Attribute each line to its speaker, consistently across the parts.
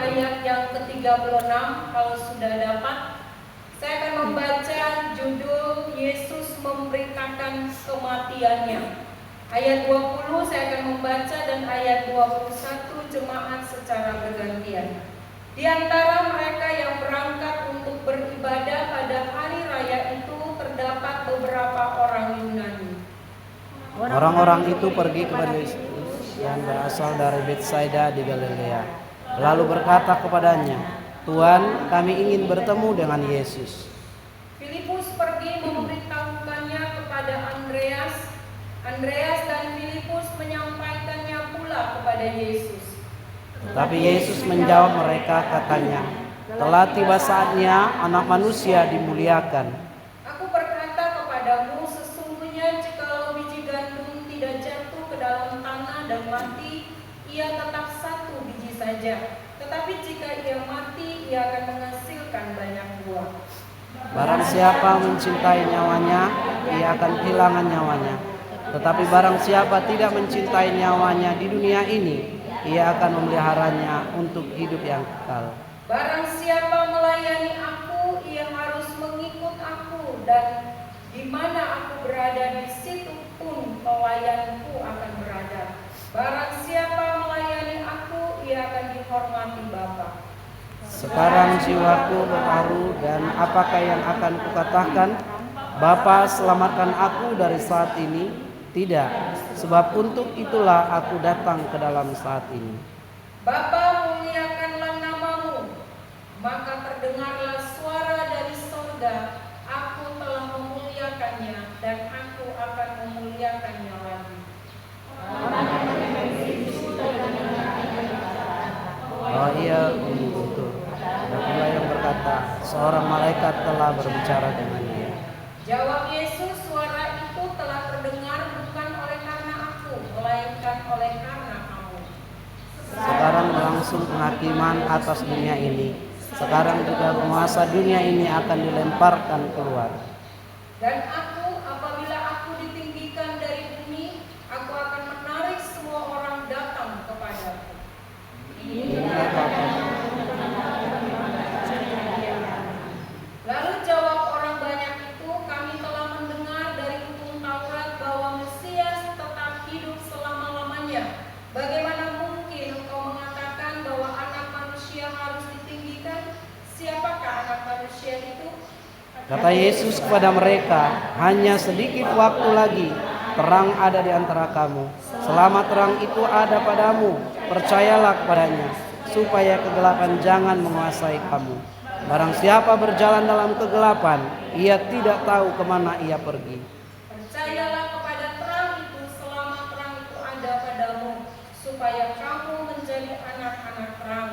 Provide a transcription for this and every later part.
Speaker 1: ayat yang ke-36 kalau sudah dapat. Saya akan membaca judul Yesus memberitakan kematiannya. Ayat 20 saya akan membaca dan ayat 21 jemaat secara bergantian. Di antara mereka yang berangkat untuk beribadah pada hari raya itu terdapat beberapa orang Yunani.
Speaker 2: Orang-orang itu pergi kepada Yesus yang berasal dari Betsaida di Galilea, lalu berkata kepadanya, "Tuhan, kami ingin bertemu dengan Yesus."
Speaker 1: Filipus pergi memberitahukannya kepada Andreas. Andreas dan Filipus menyampaikannya pula kepada Yesus.
Speaker 2: Tetapi Yesus menjawab mereka, katanya, "Telah tiba saatnya Anak Manusia dimuliakan.
Speaker 1: Aku berkata kepadamu, sesungguhnya jikalau biji gandum tidak jatuh ke dalam tanah dan mati, ia tetap satu biji saja. Tetapi jika ia mati, ia akan menghasilkan banyak buah.
Speaker 2: Barang siapa mencintai nyawanya, ia akan kehilangan nyawanya. Tetapi barang siapa tidak mencintai nyawanya di dunia ini, ia akan memeliharanya untuk hidup yang kekal.
Speaker 1: Barang siapa melayani aku, ia harus mengikut aku, dan di mana aku berada, di situ pun pelayanku akan berada. Barang siapa melayani aku, ia akan dihormati Bapa."
Speaker 2: Sekarang jiwaku berharu, dan apakah yang akan kukatakan? Bapa, selamatkan aku dari saat ini? Tidak, sebab untuk itulah aku datang ke dalam saat ini.
Speaker 1: "Bapa, muliakanlah namamu." Maka terdengarlah suara dari sorga, "Aku telah memuliakannya, dan aku akan memuliakannya lagi."
Speaker 2: Oh iya, betul. Ada pula yang berkata, seorang malaikat telah berbicara dengan dia.
Speaker 1: Jawab Yesus, "Suara itu telah terdengar bukan oleh karena aku, melainkan oleh karena kamu."
Speaker 2: Sekarang berlangsung penghakiman atas dunia ini. Sekarang juga penguasa dunia ini akan dilemparkan keluar.
Speaker 1: "Dan aku, apabila aku ditinggikan dari bumi, aku akan menarik semua orang datang kepadaku." Lalu jawab orang banyak itu, "Kami telah mendengar dari hukum Taurat bahwa Mesias tetap hidup selama-lamanya. Bagaimana mungkin engkau mengatakan bahwa Anak Manusia harus ditinggikan? Siapakah Anak Manusia itu?"
Speaker 2: Kata Yesus kepada mereka, "Hanya sedikit waktu lagi, terang ada di antara kamu. Selama terang itu ada padamu, percayalah kepadanya, supaya kegelapan jangan menguasai kamu. Barang siapa berjalan dalam kegelapan, ia tidak tahu kemana ia pergi."
Speaker 1: "Percayalah kepada terang itu selama terang itu ada padamu, supaya kamu menjadi anak-anak terang."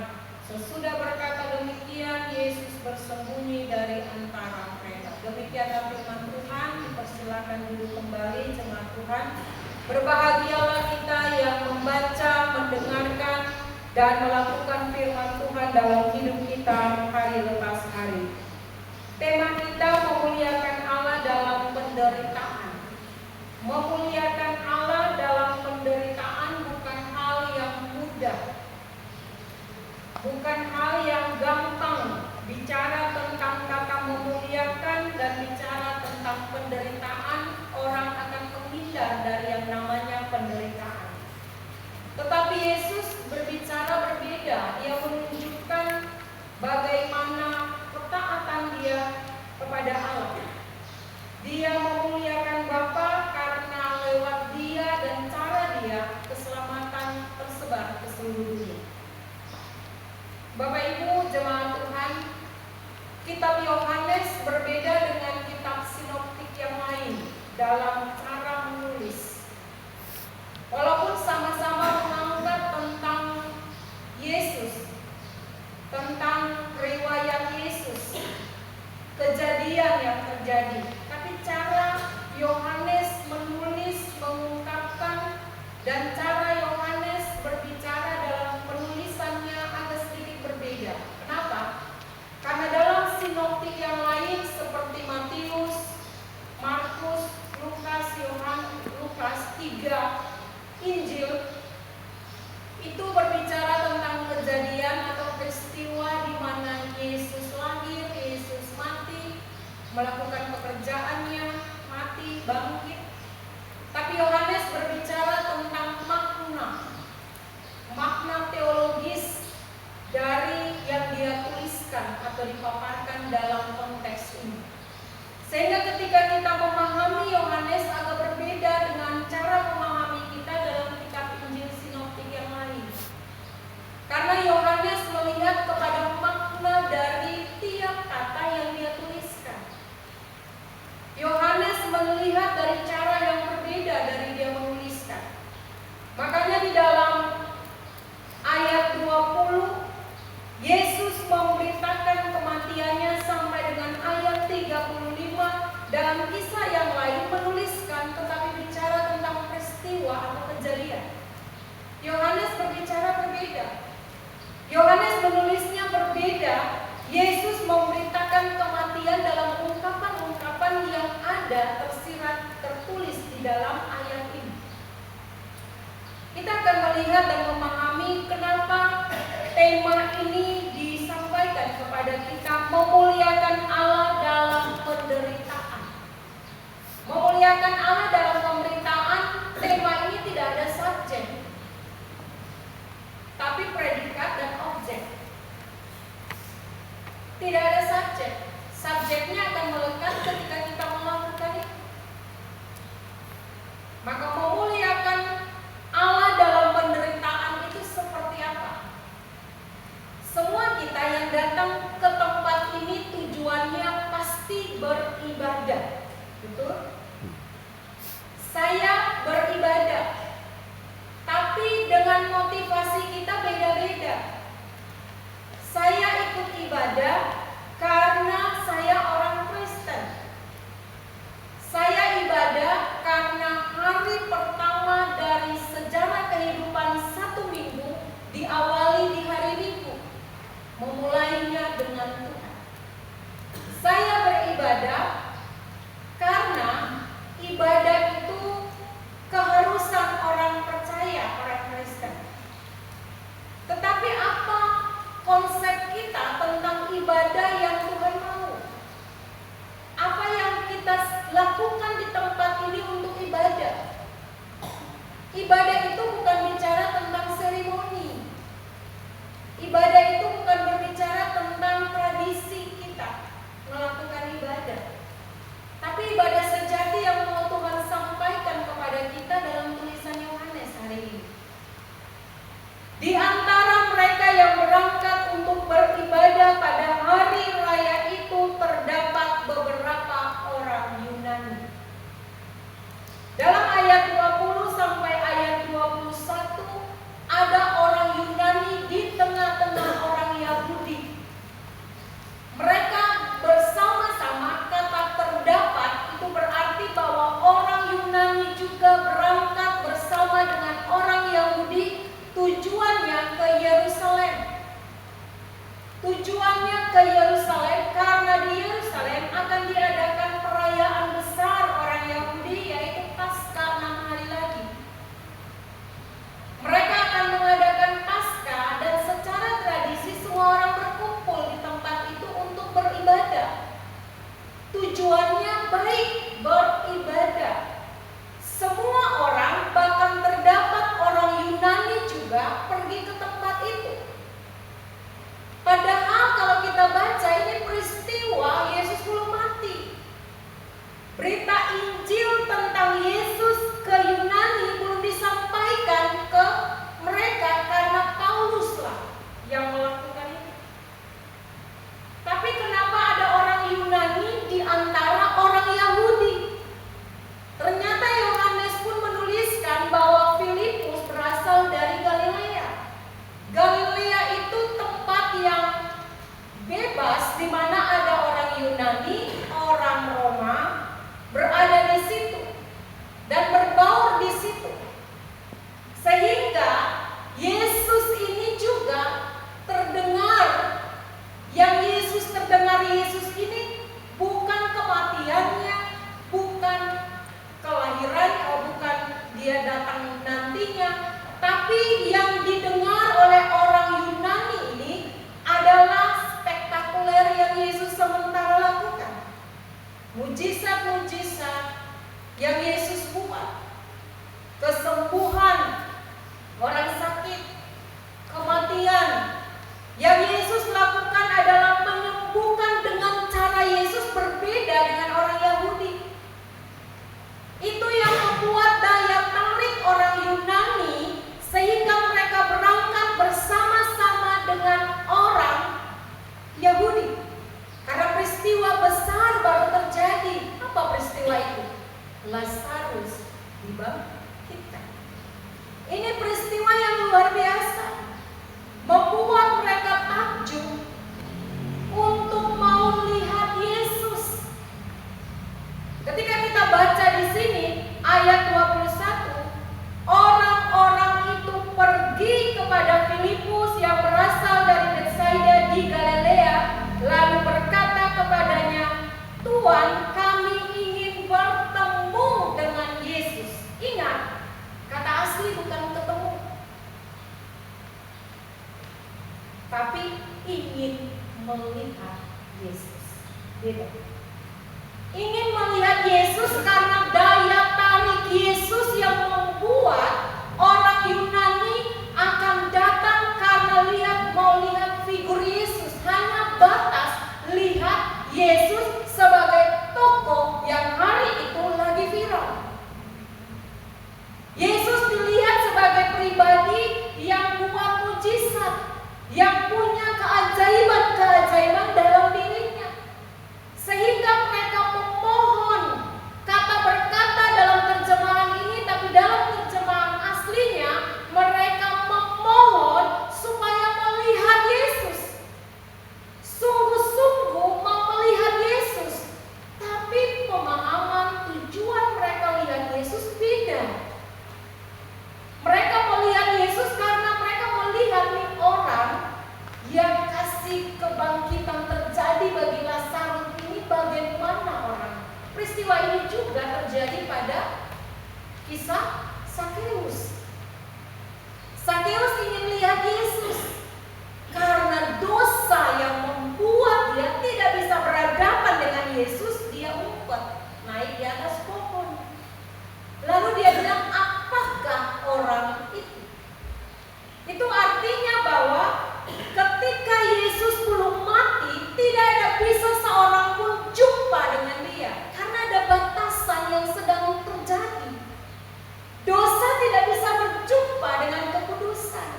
Speaker 1: Sesudah berkata demikian, Yesus bersembunyi dari antara mereka. Demikianlah firman Tuhan. Dipersilakan duduk kembali jemaat Tuhan. Berbahagialah kita yang membaca, mendengarkan, dan melakukan firman Tuhan dalam hidup kita hari lepas hari. Tema kita memuliakan Allah dalam penderitaan. Memuliakan Allah dalam penderitaan bukan hal yang mudah, bukan hal yang gampang. Bicara tentang kata memuliakan dan bicara tentang penderitaan, orang akan menghindar dari yang namanya penderitaan. Tetapi Yesus berbicara berbeda. Ia menunjukkan bagaimana ketaatan dia kepada Allah. Dia memuliakan Bapa karena lewat dia dan cara dia keselamatan tersebar ke seluruh dunia. Bapak Ibu jemaat Tuhan, kitab Yohanes berbeda dengan kitab sinoptik yang lain dalam cara menulis. Walaupun sama-sama mengangkat tentang Yesus, tentang riwayat Yesus, kejadian yang terjadi, tapi cara Yohanes menulis, mengungkapkan, dan cara Yohanes berbicara dalam penulisannya agak sedikit berbeda. Kenapa? Karena dalam sinoptik yang lain seperti Matius, Markus, Lukas, Lukas 3 Injil itu berbicara tentang kejadian atau peristiwa merayakan kematian dalam ungkapan-ungkapan yang ada tertulis di dalam ayat ini. Kita akan melihat dan memahami kenapa tema ini disampaikan kepada kita, memuliakan Allah dalam penderitaan. Memuliakan Allah dalam pemberitaan, tema ini tidak ada subjek, tapi predikat dan objek. Tidak ada subjek. Subjeknya akan melekat ketika kita melakukan itu. Maka memuliakan Allah dalam penderitaan itu seperti apa? Semua kita yang datang ke tempat ini tujuannya pasti beribadah. Betul? Saya beribadah, tapi dengan motivasi kita beda-beda. Saya ikut ibadah karena saya orang Kristen. Saya ibadah karena hari pertama dari sejarah kehidupan satu minggu diawali di hari Minggu, memulainya dengan Tuhan. Saya beribadah karena ibadah itu keharusan orang percaya, orang Kristen. Tetapi apa konsep kita tentang ibadah yang Tuhan mau? Apa yang kita lakukan di tempat ini untuk ibadah? Ibadah itu bukan bicara tentang seremoni. Ibadah itu bukan berbicara tentang tradisi kita melakukan ibadah. Tapi ibadah sejati yang mau Tuhan sampaikan kepada kita dalam tulisan Yohanes hari ini. Di antara mereka yang berangkat untuk beribadah pada hari raya itu terdapat beberapa orang Yunani. Dalam ayat 20 sampai ayat 21 ada orang Yunani di tengah-tengah orang Yahudi. Mereka bersama-sama, kata terdapat itu berarti bahwa orang Yunani juga berangkat bersama dengan orang Yahudi, tujuannya ke Yerusalem. Tujuannya ke Yerusalem karena di Yerusalem akan diadakan perayaan besar orang Yahudi, yaitu Paskah 6 hari lagi. Mereka akan mengadakan Paskah dan secara tradisi semua orang berkumpul di tempat itu untuk beribadah. Tujuannya baik, beribadah. Semua orang, bahkan terdapat orang Yunani juga pergi ke tempat itu. Padahal kalau kita baca ini peristiwa Yesus belum mati. Berita Injil tentang Yesus ke Yunani belum disampaikan ke mereka karena Pauluslah yang melakukan itu. Tapi kenapa ada orang Yunani di antara orang Yahudi? Ternyata Yohanes pun menuliskan bahwa Filipus berasal dari Galilea. Galilea itu tempat yang bebas di mana ada orang Yunani, orang Roma berada di situ dan berbaur di situ. Sehingga Yesus ini juga terdengar, yang Yesus terdengar Yesus ini bukan kematiannya, bukan kelahirannya, bukan dia datang nantinya, tapi yang didengar oleh orang Yunani ini adalah spektakuler yang Yesus tapi ingin melihat Yesus. Beda. Ingin melihat Yesus karena daya tarik Yesus yang membuat orang Yunani akan datang karena mau lihat figur Yesus. Hanya batas lihat Yesus sebagai tokoh yang hari itu lagi viral. Yesus dilihat sebagai pribadi yang buat mujizat, yang punya keajaiban-keajaiban dalam dirinya. Sehingga mereka memohon, kata berkata dalam terjemahan ini, tapi dalam terjemahan aslinya mereka memohon supaya melihat Yesus. Sungguh-sungguh mau melihat Yesus, tapi pemahaman tujuan mereka lihat Yesus beda. Mereka melihat Yesus karena mereka melihat nih orang yang kasih kebangkitan terjadi bagi Lazarus ini bagaimana orang. Peristiwa ini juga terjadi pada kisah Sakeus. Sakeus ingin lihat Yesus karena dosa yang membuat dia tidak bisa berhadapan dengan Yesus. Dia umpet naik di atas pohon. Lalu dia bilang, apakah orang itu? Itu artinya bahwa ketika Yesus belum mati, tidak ada bisa seorang pun jumpa dengan dia, karena ada batasan yang sedang terjadi. Dosa tidak bisa berjumpa dengan kekudusan.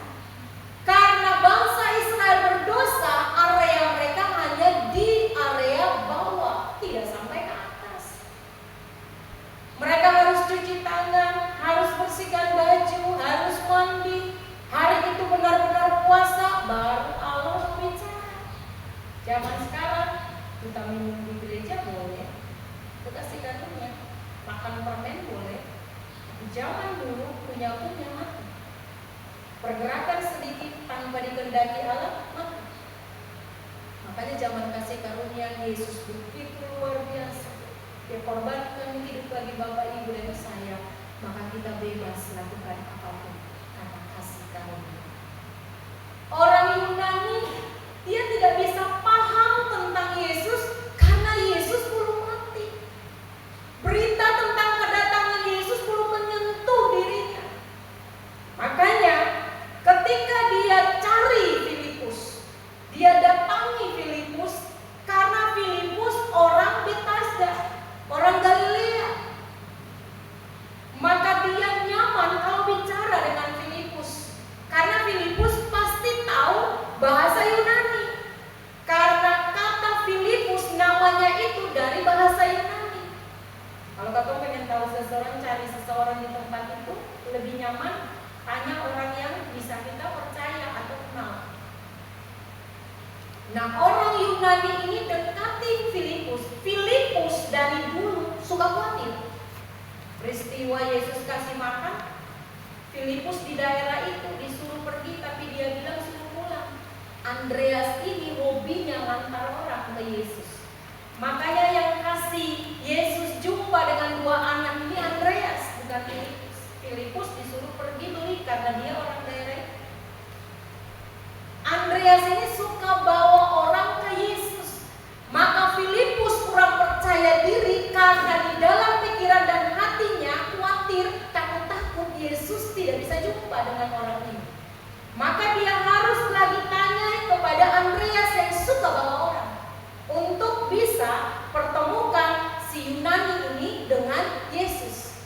Speaker 1: Karena bangsa Israel berdosa, area mereka hanya di area bawah, tidak sampai ke atas. Mereka harus cuci tangan, harus bersihkan baju, harus mandi. Hari itu benar-benar puasa, baru Allah berbicara. Zaman sekarang kita minum di gereja boleh, kita kasih karunia, makan permen boleh. Zaman dulu punya mati. Pergerakan sedikit tanpa dikehendaki Allah mati. Makanya zaman kasih karunia Yesus begitu luar biasa. Dia korbankan hidup bagi Bapak, Ibu, dan saya, maka kita bebas lakukan apapun karena kasih karunia. Orang Yunani dia tidak bisa paham tentang Yesus karena Yesus belum mati. Berita tentang kedatangan Yesus belum menyentuh dirinya. Makanya ketika dia cari Filipus, dia datangi Filipus karena Filipus orang Bethsaida, orang Galilea. Maka dia nyaman kalau bicara dengan Filipus, karena Filipus pasti tahu bahasa Yunani. Karena kata Filipus namanya itu dari bahasa Yunani. Kalau kamu pengen tahu seseorang, cari seseorang di tempat itu, lebih nyaman tanya orang yang bisa kita percaya atau kenal. Nah, orang Yunani ini dekati Filipus. Filipus dari dulu suka khawatir. Peristiwa Yesus kasih makan, Filipus di daerah itu disuruh pergi, tapi dia bilang suruh pulang. Andreas ini hobinya ngantar orang ke Yesus. Makanya yang kasih Yesus jumpa dengan dua anak ini Andreas, bukan Filipus. Filipus disuruh pergi beli karena dia orang daerah itu. Andreas ini suka bawa orang ke Yesus. Maka Filipus kurang percaya diri karena di dalam pikiran dan hatinya khawatir, takut Yesus tidak bisa jumpa dengan orang ini. Maka dia harus lagi tanya kepada Andreas yang suka bawa orang untuk bisa pertemukan si Yunani ini dengan Yesus.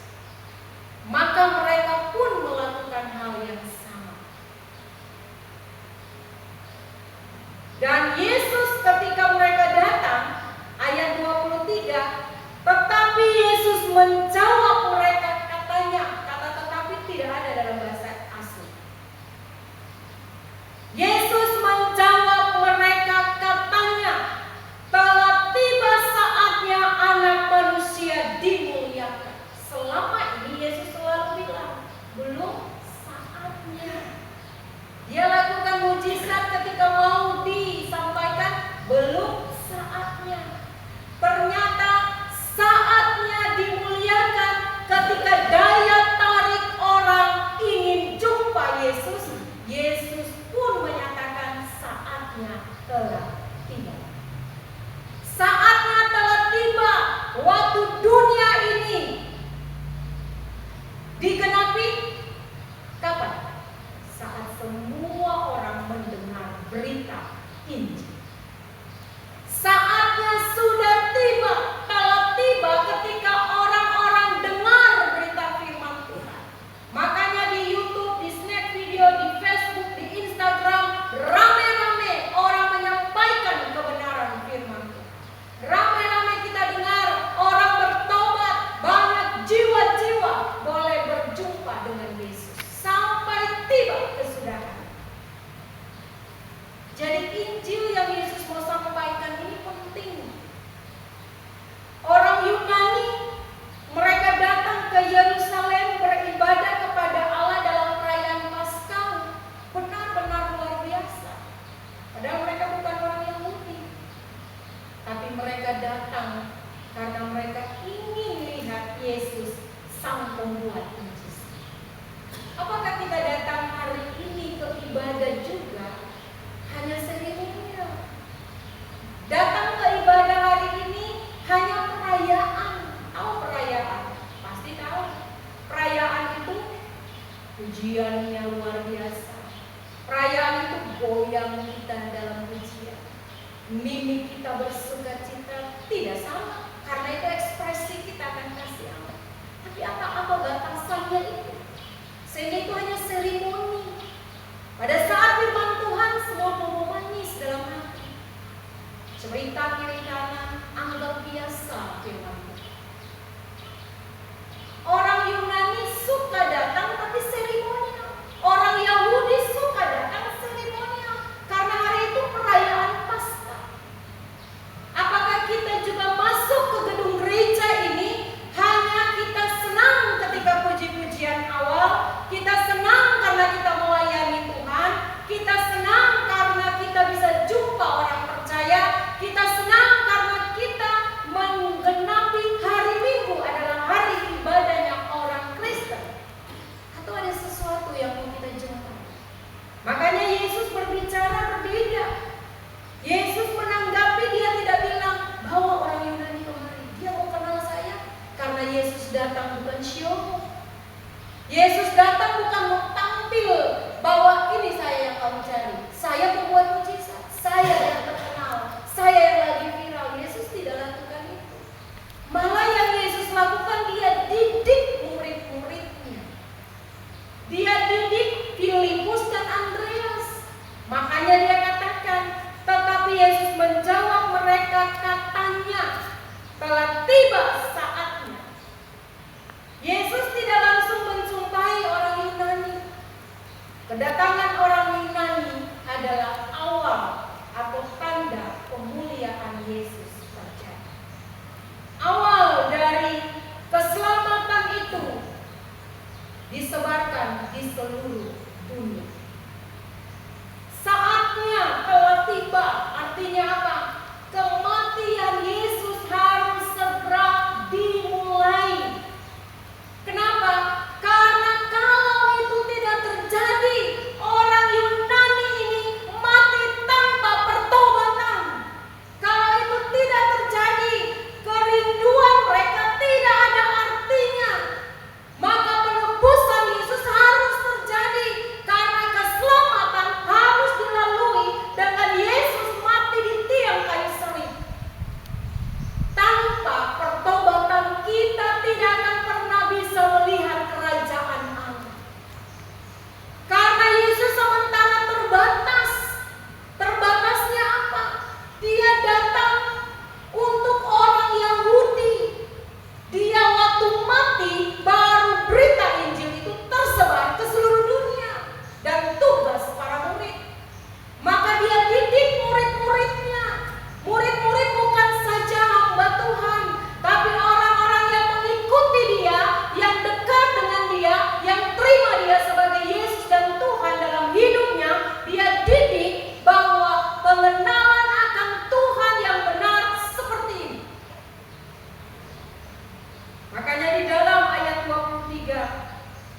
Speaker 1: Maka mereka pun melakukan hal yang sama. Dan Yesus ketika mereka datang, ayat 23, tetapi Yesus menjawab mereka, katanya, kata tetapi tidak ada dalam bahasa asli. Yesus menjawab mereka, katanya, telah tiba saatnya Anak Manusia dimuliakan. Selama ini Yesus selalu bilang, belum saatnya. Dia lakukan mujizat ketika mau disampaikan telah tiba. Saatnya telah tiba waktu dunia ini digenapi. Kapan? Saat semua orang mendengar berita Injil. Saatnya sudah tiba, telah tiba ketika orang-orang dengar berita firman Tuhan. Makanya di YouTube, di snack video, di Facebook, di Instagram, rame-rame orang menyampaikan kebenaran firman Tuhan. Rame-rame kita dengar orang bertobat, banyak jiwa-jiwa boleh berjumpa dengan Yesus sampai tiba kesudahan. Jadi Injil yang Yesus mau sampaikan ini penting. Orang Yunani, mereka datang ke Yerusalem beribadah kepada Allah dalam perayaan Paskah. Benar-benar luar biasa. Padahal mereka bukan orang Yahudi. Tapi mereka datang karena mereka ingin lihat Yesus sang pembuat Injil. Apakah kita datang hari ini ke ibadah juga hanya seremonial? Datang ke ibadah hari ini hanya perayaan. Tahu perayaan? Pasti tahu. Perayaan itu pujiannya luar biasa. Perayaan itu goyang kita dalam pujian. Mimik kita bersuka cita tidak sama, karena itu ekspresi kita akan kasih Allah. Tapi apa batasannya itu? Sehingga itu hanya seremoni. Pada saat firman Tuhan semua bobo manis dalam hati. Cerita kiri kanan anggap biasa firman Tuhan. Orang Yunani suka datang tapi seremonial. Orang Yahudi suka datang seremonial karena hari itu perayaan Paskah. Apakah kita juga masuk ke gedung gereja ini hanya kita senang ketika puji-pujian awal, kita senang karena kita melayani Tuhan, kita senang karena kita bisa jumpa orang percaya, kita senang karena kita menggenapi hari Minggu adalah hari ibadahnya orang Kristen, atau ada sesuatu yang mau kita jumpa? Makanya Yesus berbicara berbeda. Yesus menanggapi, dia tidak bilang bawa orang Yunani kemari. Dia mau kenal saya karena Yesus datang bukan show. Yesus datang bukan mau tampil bahwa ini saya yang kamu cari. Saya pembuat mujizat, saya yang terkenal, saya yang lagi viral. Yesus tidak lakukan itu. Malah yang Yesus lakukan, dia didik murid-muridnya. Dia didik Filipus dan Andreas. Makanya dia katakan, tetapi Yesus menjawab mereka katanya, telah tiba saatnya. Yesus tidak langsung mensumpahi orang Yunani. Kedatangan orang Yunani adalah awal atau tanda pemuliaan Yesus terjadi. Awal dari keselamatan itu disebarkan di seluruh dunia. Saatnya telah tiba, artinya apa? Kematian Yesus harus segera dimulai. Kenapa? Karena kalau itu tidak terjadi, orang Yunani ini mati tanpa pertobatan. Kalau itu tidak terjadi, kerinduan mereka tidak ada artinya. Maka penebusan Yesus harus terjadi karena keselamatan harus dilalui dengan Yesus mati di tiang kayu salib. Tanpa pertobatan kita tidak akan pernah bisa melihat kerajaan Allah. Karena Yesus sementara terbatas. Terbatasnya apa? Dia datang untuk orang Yahudi. Dia waktu mati baru berita Injil itu tersebar ke seluruh dunia dan tugas para murid. Maka dia didik murid-muridnya. Murid-murid bukan saja hamba Tuhan, tapi orang-orang yang mengikuti dia, yang dekat dengan dia, yang terima dia sebagai Yesus dan Tuhan dalam hidupnya. Dia didik bahwa pengenalan akan Tuhan yang benar seperti ini. Makanya di dalam ayat 23,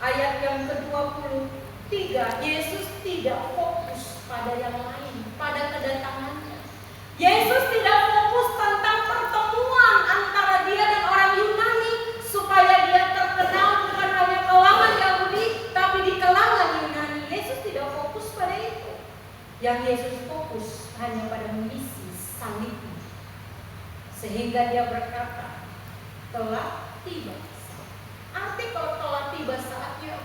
Speaker 1: ayat yang ke-23, Yesus tidak fokus pada yang lain, pada kedatangannya. Yesus tidak fokus tentang pertemuan antara dia dan orang Yunani supaya dia terkenal bukan hanya kalangan Yahudi tapi di kalangan Yunani. Yesus tidak fokus pada itu. Yang Yesus fokus hanya pada misi salibnya. Sehingga dia berkata, telah tiba. Arti kalau telah tiba saatnya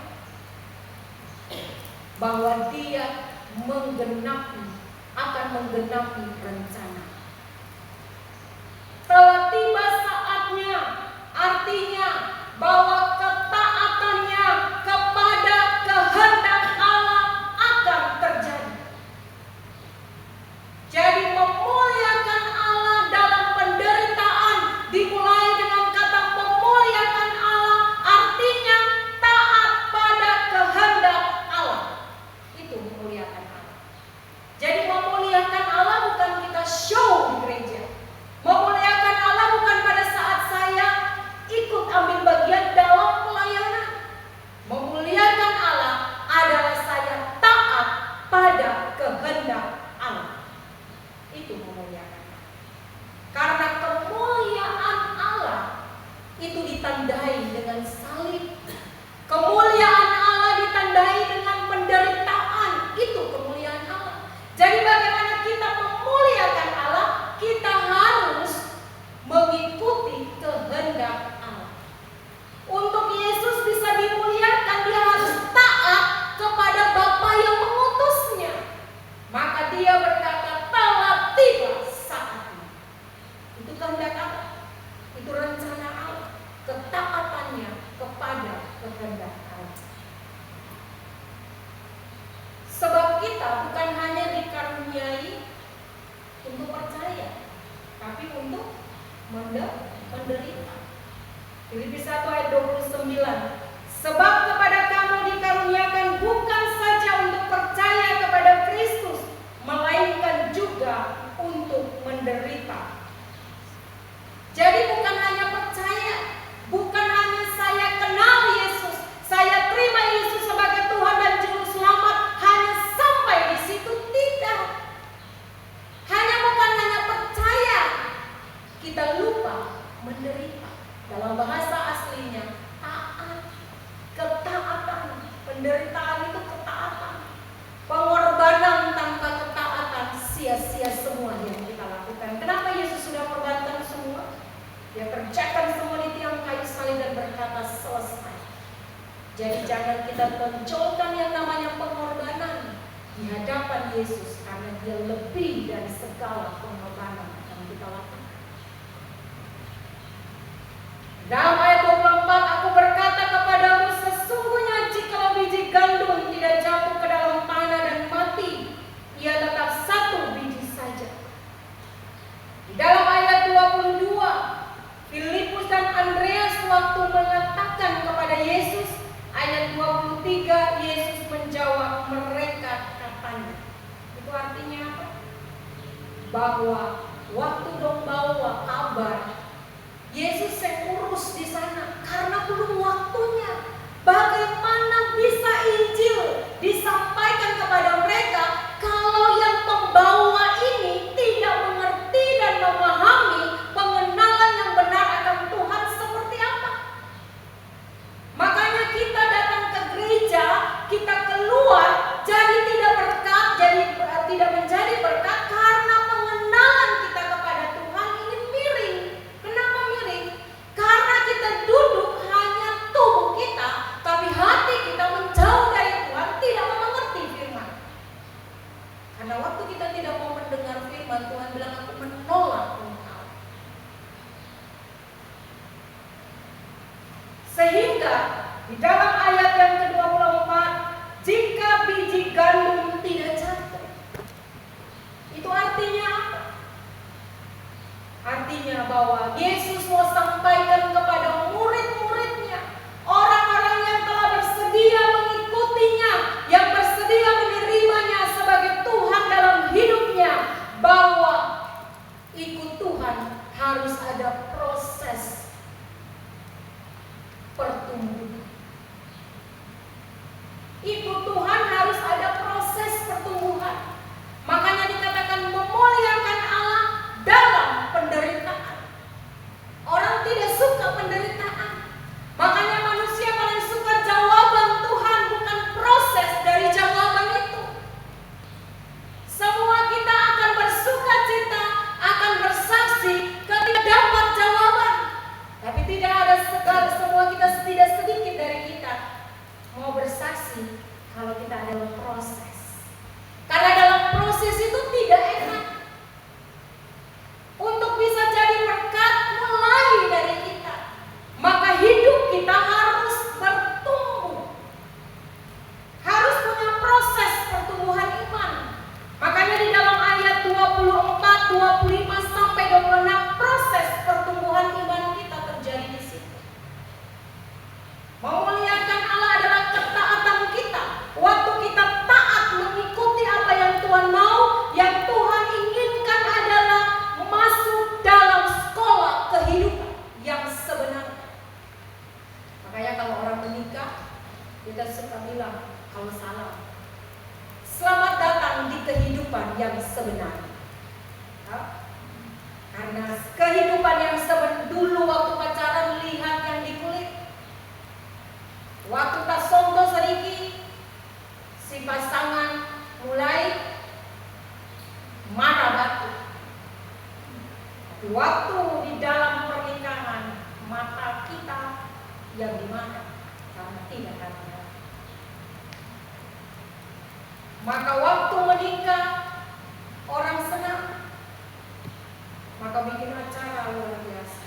Speaker 1: bahwa dia akan menggenapi rencana. Telah tiba saatnya artinya bahwa ketaatannya kepada kehendak Allah akan terjadi. Jadi memuliakan Allah dalam penderitaan dimulai dengan kata memuliakan Allah, artinya taat pada kehendak Allah. Itu memuliakan Allah. Jadi memuliakan Allah bukan kita show di gereja. Memuliakan Allah bukan pada saat saya ikut ambil bagian dalam pelayanan. Memuliakan Allah adalah saya taat pada kehendak Allah. Itu memuliakan Allah. Karena kemuliaan Allah itu ditandai dengan salib. Kemuliaan Allah ditandai dengan penderitaan. Itu kemuliaan Allah. Jadi bagaimana kita memuliakan Allah? Kita harus mengikuti kehendak Allah. Untuk Yesus bisa dimuliakan, dia harus taat kepada Bapa yang mengutusnya. Maka dia berkata, telah tiba saatnya. Itu kehendak Allah. Itu rencana Allah. Ketaatannya kepada kehendak Allah. Sebab kita bukan hanya dikaruniai untuk percaya, tapi untuk menderita. Filipi 1 ayat 29. Sebab kepada kamu dikaruniakan bukan saja untuk percaya kepada Kristus, melainkan juga untuk menderita. Jadi bukan hanya percaya, bukan hanya saya kenal Yesus, saya terima Yesus sebagai Tuhan dan Juru Selamat, hanya sampai di situ, tidak. Bukan hanya percaya, kita lupa menderita. Dalam bahasa aslinya, taat, ketaatan. Penderitaan itu ketaatan. Pengorbanan tanpa ketaatan, sia-sia semua yang kita lakukan. Kenapa Yesus sudah korbankan semua? Dia kerjakan semua di tiang kayu salib dan berkata selesai. Jadi jangan kita tonjolkan yang namanya pengorbanan di hadapan Yesus, karena dia lebih dari segala pengorbanan yang kita lakukan. Dalam ayat 24, aku berkata kepadamu, sesungguhnya jikalau biji gandum tidak jatuh ke dalam tanah dan mati, ia tetap satu biji saja. Di dalam ayat 22, Filipus dan Andreas waktu mengatakan kepada Yesus, ayat 23, Yesus menjawab mereka katanya. Itu artinya apa? Bahwa waktu dong bawa kabar, Yesus yang urus di sana karena belum waktunya. Bagaimana bisa Injil disampaikan kepada mereka kalau yang pembawa ini tidak mengerti dan memahami pengenalan yang benar akan Tuhan seperti apa? Makanya kita datang ke gereja, kita keluar jadi tidak berkat, jadi tidak menjadi berkat karena pengenalan kita kepada Tuhan ini miring. Kenapa miring? Karena kita duduk hanya tubuh kita, tapi hati kita menjauh dari Tuhan, tidak mau mengerti firman. Karena waktu kita tidak mau mendengar firman, Tuhan bilang aku menolak engkau. Sehingga di dalam ayat yang ke-24, jika biji gandum tidak jatuh, itu artinya apa? Artinya bahwa Yesus mau sampaikan kepada murid-muridnya, orang-orang yang telah bersedia mengikutinya, yang bersedia menerimanya sebagai Tuhan dalam hidupnya, bahwa ikut Tuhan harus ada proses pertumbuhan. Ikut Tuhan harus ada proses pertumbuhan. Makanya dikatakan memuliakan Allah yang sebenarnya. Karena kehidupan yang dulu waktu pacaran lihat yang di kulit, waktu tak songko sedikit, si pasangan mulai marah batu. Waktu di dalam pernikahan, mata kita yang di mana? Karena tidak ada. Maka waktu menikah, orang senang, maka bikin acara luar biasa,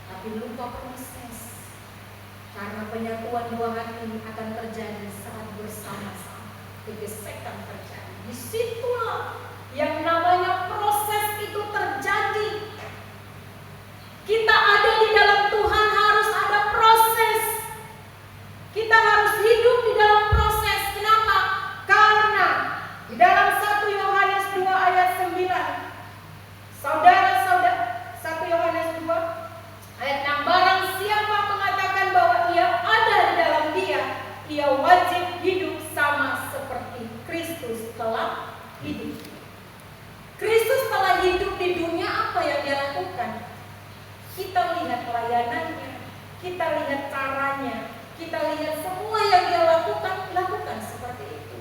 Speaker 1: tapi lupa proses. Karena penyatuan dua hati akan terjadi saat bersama-sama. Kegesekan terjadi. Disitulah yang namanya proses itu terjadi. Kita ada di dalam Tuhan harus ada proses. Kita harus hidup di dalam proses. Kenapa? Karena di dalam 1 Yohanes 2 ayat 9, saudara-saudara, 1 Yohanes 2 ayat 6, barang siapa mengatakan bahwa ia ada di dalam Dia, ia wajib hidup sama seperti Kristus telah hidup. Kristus telah hidup di dunia, apa yang Dia lakukan? Kita lihat pelayanannya, kita lihat caranya, kita lihat semua yang Dia lakukan seperti itu.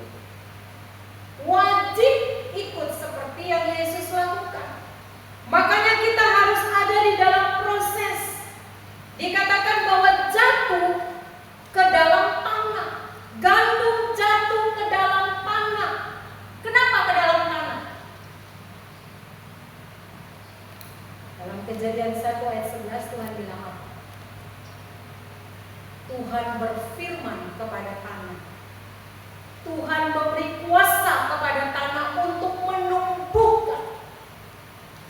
Speaker 1: Wajib ikut seperti yang Yesus lakukan. Makanya kita harus ada di dalam proses. Dikatakan bahwa jatuh ke dalam tanah, gandum jatuh ke dalam tanah. Kenapa ke dalam tanah? Dalam Kejadian 1 ayat 11 Tuhan bilang apa? Tuhan berfirman kepada tanah. Tuhan memberi kuasa kepada tanah untuk menumbuhkan.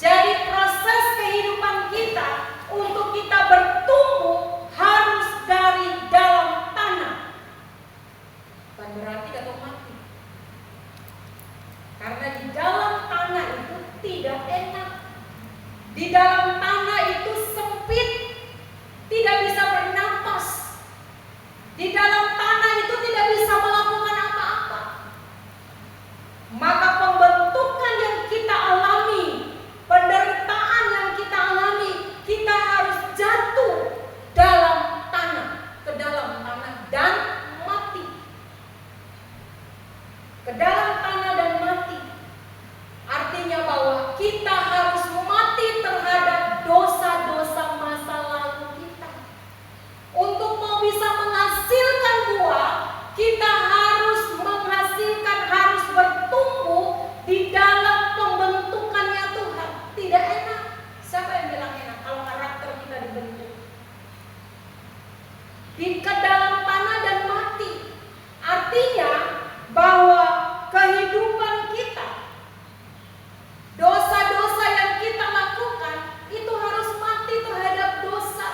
Speaker 1: Jadi proses kehidupan kita untuk kita bertumbuh harus dari dalam tanah. Bukan berarti atau mati. Karena di dalam tanah itu tidak enak. Di dalam tanah itu sempit, tidak bisa bernapas. Di dalam tanah itu tidak bisa melakukan apa-apa. Maka pembentukan yang kita alami, penderitaan yang kita alami, kita harus jatuh dalam tanah, ke dalam tanah dan mati. Ke dalam tanah dan mati. Artinya bahwa kita harus mati terhadap dosa-dosa masa lalu kita. Untuk mau bisa menghasilkan buah, kita harus menghasilkan, harus bertumbuh di dalam pembentukannya Tuhan. Tidak enak. Siapa yang bilang enak kalau karakter kita dibentuk? Di ke dalam tanah dan mati. Artinya bahwa kehidupan kita, dosa-dosa yang kita lakukan itu harus mati terhadap dosa.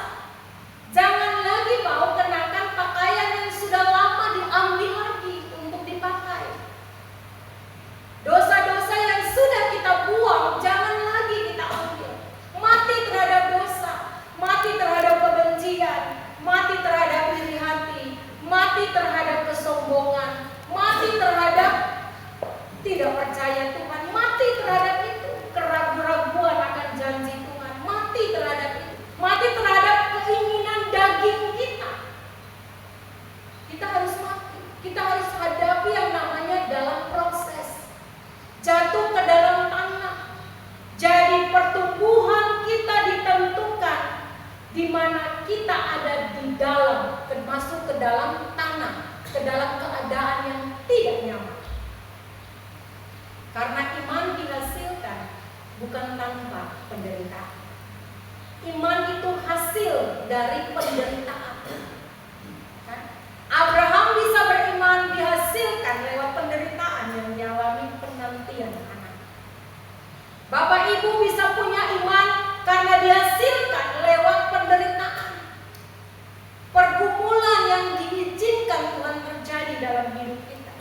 Speaker 1: Jangan lagi mau kenakan pakaian yang sudah lama diambil lagi untuk dipakai. Dosa-dosa yang sudah kita buang jangan lagi kita ambil. Mati terhadap dosa, mati terhadap kebencian, mati terhadap iri hati, mati terhadap kesombongan, mati terhadap tidak percaya Tuhan, mati terhadap itu, keraguan akan janji Tuhan, mati terhadap itu, mati terhadap keinginan daging kita. Kita harus mati, kita harus hadapi yang namanya dalam proses, jatuh ke dalam tanah. Jadi pertumbuhan kita ditentukan di mana kita ada di dalam, masuk ke dalam tanah, ke dalam keadaan yang tidak nyaman. Karena iman dihasilkan bukan tanpa penderitaan. Iman itu hasil dari penderitaan. Kan? Abraham bisa beriman dihasilkan lewat penderitaan yang dialami penantian anak. Bapak Ibu bisa punya iman karena dihasilkan lewat penderitaan. Pergumulan yang diizinkan Tuhan terjadi dalam hidup kita.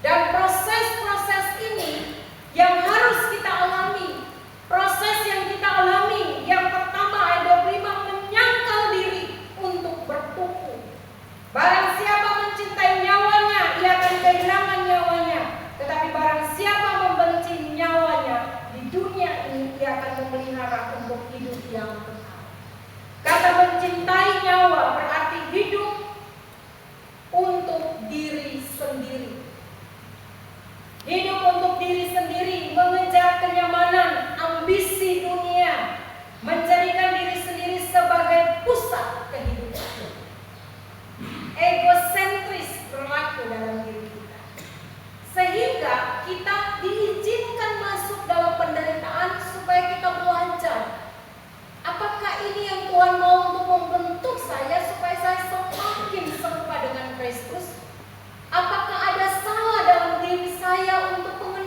Speaker 1: Dan proses-proses ini yang harus kita alami. Proses yang kita alami, yang pertama ayat 25, menyangkal diri untuk bertumbuh. Barang siapa mencintai nyawanya, ia akan kehilangan nyawanya. Tetapi barang siapa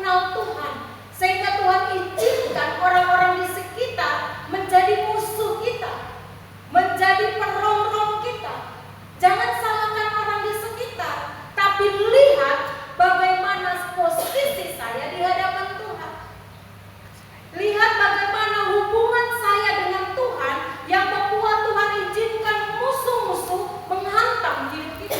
Speaker 1: mengenal Tuhan, sehingga Tuhan izinkan orang-orang di sekitar menjadi musuh kita, menjadi perongrong kita. Jangan salahkan orang di sekitar, tapi lihat bagaimana posisi saya di hadapan Tuhan. Lihat bagaimana hubungan saya dengan Tuhan yang membuat Tuhan izinkan musuh-musuh menghantam hidup kita.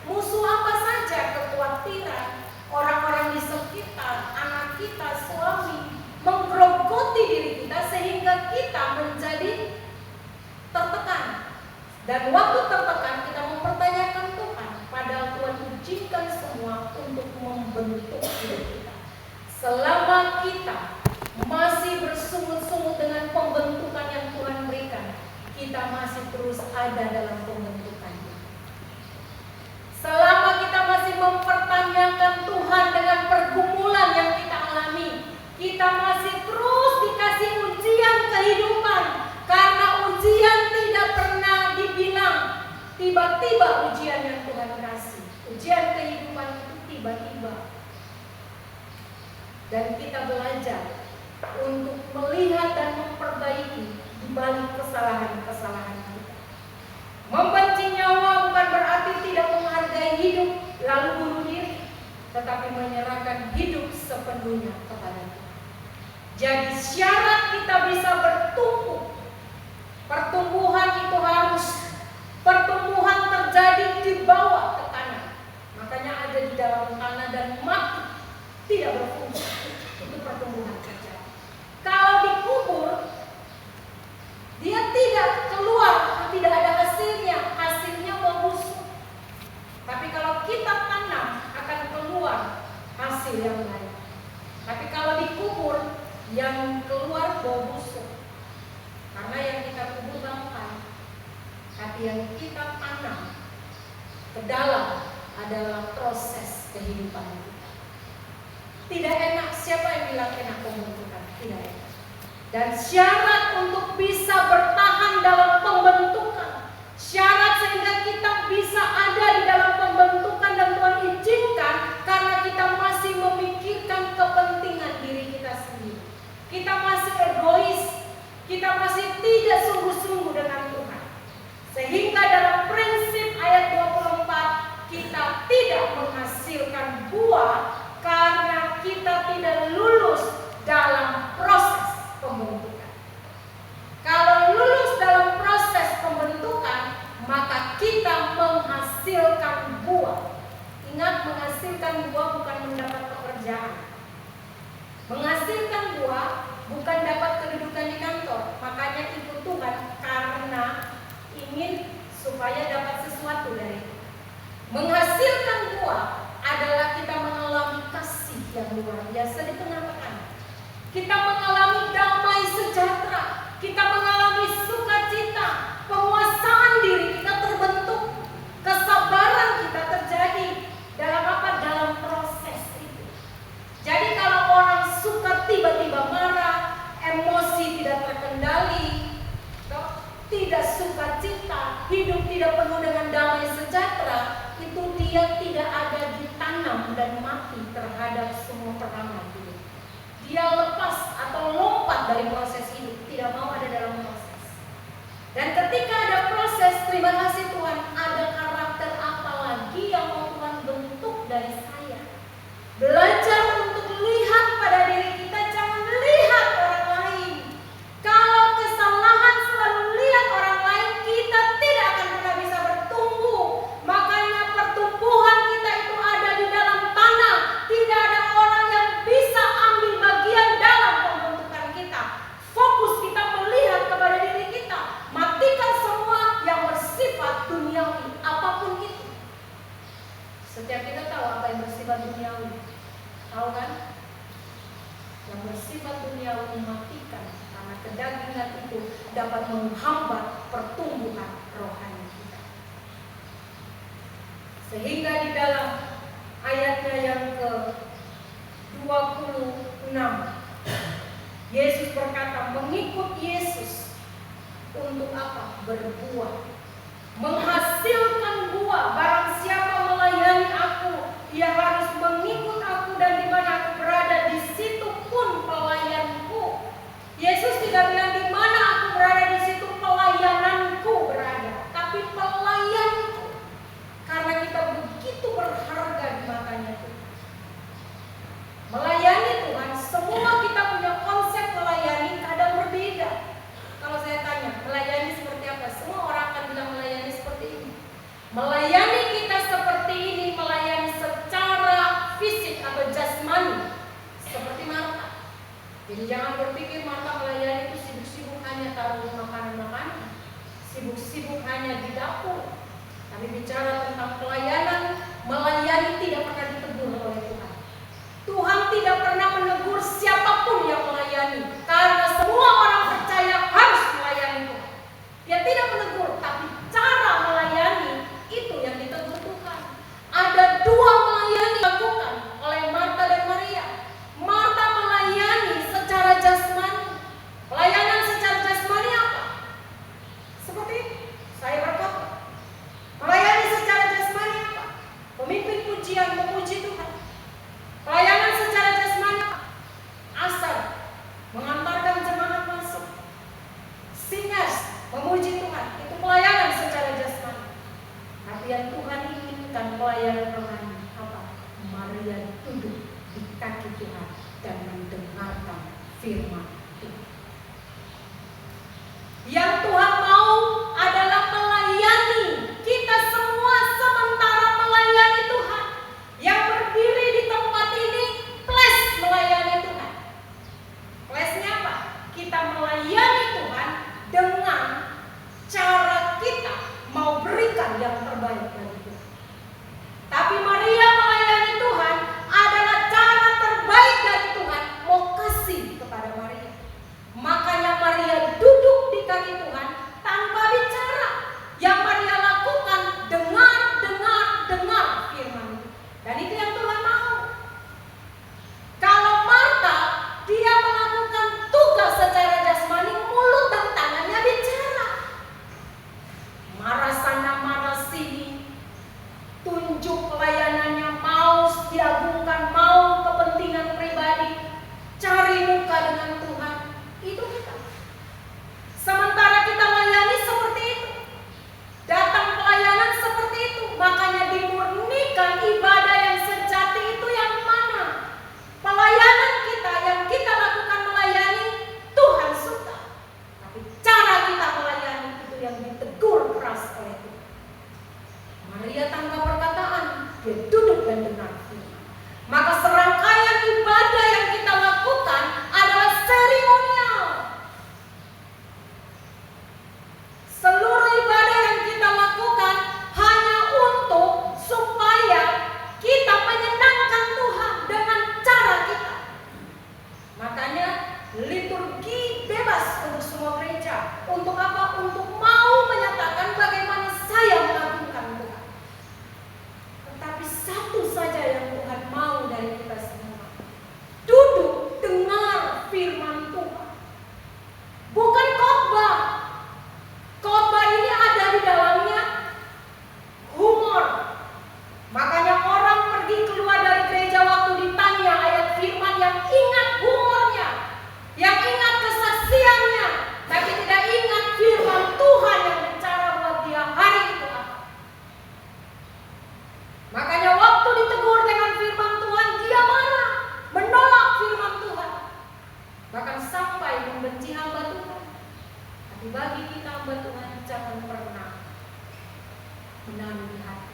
Speaker 1: Musuh apa saja? Kekhawatiran, orang-orang di sekitar, anak kita, suami, menggerogoti diri kita sehingga kita menjadi tertekan. Dan waktu tertekan kita mempertanyakan Tuhan, padahal Tuhan izinkan semua untuk membentuk hidup kita. Selama kita masih bersungut-sungut dengan pembentukan yang Tuhan berikan, kita masih terus ada dalam pembentukan. Selama kita masih mempertanyakan Tuhan dengan pergumulan yang kita alami, kita masih terus dikasih ujian kehidupan. Karena ujian tidak pernah dibilang tiba-tiba ujian yang Tuhan kasih. Ujian kehidupan itu tiba-tiba. Dan kita belajar untuk melihat dan memperbaiki di balik kesalahan-kesalahan kita. Membenci nyawa bukan berarti tidak menghargai hidup lalu bunuh diri, tetapi menyerahkan hidup sepenuhnya kepada Tuhan. Jadi syarat kita bisa bertumbuh. Pertumbuhan itu harus pertumbuhan terjadi di bawah ke tanah. Makanya ada di dalam tanah dan mati, tidak berfungsi. Itu pertumbuhan terjadi. Kalau dikubur, dia tidak keluar, tidak ada hasilnya bau busuk. Tapi kalau kita tanam akan keluar hasil yang lain. Tapi kalau dikubur, yang keluar bau busuk. Karena yang kita kubur bangkai, tapi yang kita tanam ke dalam adalah proses kehidupan kita. Tidak enak, siapa yang bilang enak pembentukan? Tidak enak. Dan syarat untuk bisa bertahan dalam pembentukan, syarat sehingga kita bisa ada di dalam pembentukan dan Tuhan izinkan karena kita masih memikirkan kepentingan diri kita sendiri. Kita masih egois, kita masih tidak sungguh-sungguh dengan Tuhan. Sehingga dalam prinsip ayat 24 kita tidak menghasilkan buah karena kita tidak lulus dalam proses pembentukan. Kalau lulus dalam proses pembentukan, maka kita menghasilkan buah. Ingat, menghasilkan buah bukan mendapat pekerjaan. Menghasilkan buah bukan dapat kedudukan di kantor. Makanya ikut Tuhan karena ingin supaya dapat sesuatu dari itu. Menghasilkan buah adalah kita mengalami kasih yang luar biasa di tengah-tengah. Kita mengalami damai sejahtera. Kita mengalami sukacita. Penguasaan diri kita terbentuk. Kesabaran kita terjadi. Dalam apa? Dalam proses itu. Jadi kalau orang suka tiba-tiba marah, emosi tidak terkendali, tidak sukacita, hidup tidak penuh dengan damai sejahtera, itu dia tidak ada ditanam dan mati terhadap semua pengalaman hidup. Dia lepas atau lompat dari proses hidup, tidak mau ada dalam proses. Dan ketika ada proses, terima kasih Tuhan, ada karakter apa lagi yang mau Tuhan bentuk dari saya. Belajar untuk lihat pada diri kita, jangan lihat orang lain. Kalau kesalahan selalu lihat orang lain, kita tidak akan pernah bisa bertumbuh. Makanya pertumbuhan kita itu ada di dalam tanah. Tidak ada orang yang bisa ambil bagian dalam pembentukan kita. Fokus kita melihat kepada diri kita. Matikan semua yang bersifat duniawi, apapun itu. Setiap kita tahu apa yang bersifat duniawi. Tahu kan? Yang bersifat duniawi matikan. Karena kedagingan itu dapat menghambat pertumbuhan rohani kita. Sehingga di dalam ayatnya yang ke-26, Yesus berkata, mengikut Yesus untuk apa? Berbuah, menghasilkan buah. Barang siapa melayani aku, ia harus mengikut aku, dan di mana aku berada, Jadi jangan berpikir Marta melayani itu sibuk-sibuk hanya taruh makanan-makanan, sibuk-sibuk hanya di dapur. Kami bicara tentang pelayanan, melayani tidak pernah ditegur oleh Tuhan. Tuhan tidak pernah menegur siapapun yang melayani, karena semua orang percaya harus melayani Tuhan. Dia tidak menegur, tapi cara melayani itu yang ditegur Tuhan. Ada dua melayani dilakukan oleh Marta dan Maria. Marta melayani secara jasmani. Pelayanan secara jasmani apa? Seperti ini, saya berkata. Melayani secara jasmani apa? Pemimpin pujian memuji Tuhan. Pelayanan secara jasmani apa? Asar, mengantarkan jemaat masuk. Singers, memuji Tuhan. Itu pelayanan secara jasmani. Tapi yang Tuhan inginkan pelayanan rohani apa? Maria duduk di kaki Tuhan dan mendengarkan firman Tuhan. Yang Tuhan mau adalah melayani kita semua sementara melayani Tuhan. Yang berdiri di tempat ini plus melayani Tuhan. Plusnya apa? Kita melayani Tuhan dengan cara kita mau berikan yang terbaik bagi Tuhan. Tapi Maria melayani Tuhan adalah cara terbaik dari Tuhan mau kasih kepada Maria. Makanya Maria duduk di kaki Tuhan tanpa bicara. Yang Maria lakukan dengar firman itu. Dan itu yang Tuhan mau. Kalau Marta, dia melakukan tugas secara jasmani, mulut dan tangannya bicara. Marah sana, marah sini. Tunjuk pelayanannya, mau diagungkan, mau kepentingan pribadi, cari muka dengan Tuhan. Itu kita. Sementara kita melayani seperti itu, datang pelayanan seperti itu, makanya dimurnikan ibadah yang sejati itu yang mana? Pelayanan kita yang kita lakukan melayani, Tuhan suka. Tapi cara kita melayani itu yang ditegur keras oleh Tuhan. Maria tanpa perkataan, dia duduk dan dengar firman. Maka serangkaian ibadah yang kita lakukan adalah seremonial. Seluruh ibadah yang kita lakukan hanya untuk supaya kita menyenangkan Tuhan dengan cara kita. Makanya liturgi bebas untuk semua gereja. Untuk apa? Untuk mau menyatakan bagaimana saya mengagungkan Tuhan. Tetapi satu saja yang Tuhan mau dari kita semua. Duduk dengar firman Tuhan. Bukan khotbah. Khotbah ini ada di dalamnya humor. Makanya orang pergi keluar dari gereja waktu ditanya ayat firman yang ingat humornya, yang ingat kesaksiannya, tapi tidak ingat firman Tuhan yang bicara buat dia hari itu apa. Makanya waktu ditegur dengan firman Tuhan, dia marah, menolak firman Tuhan, bahkan sampai membenci hamba Tuhan. Tapi bagi kita hamba Tuhan, jangan pernah menaruh di hati.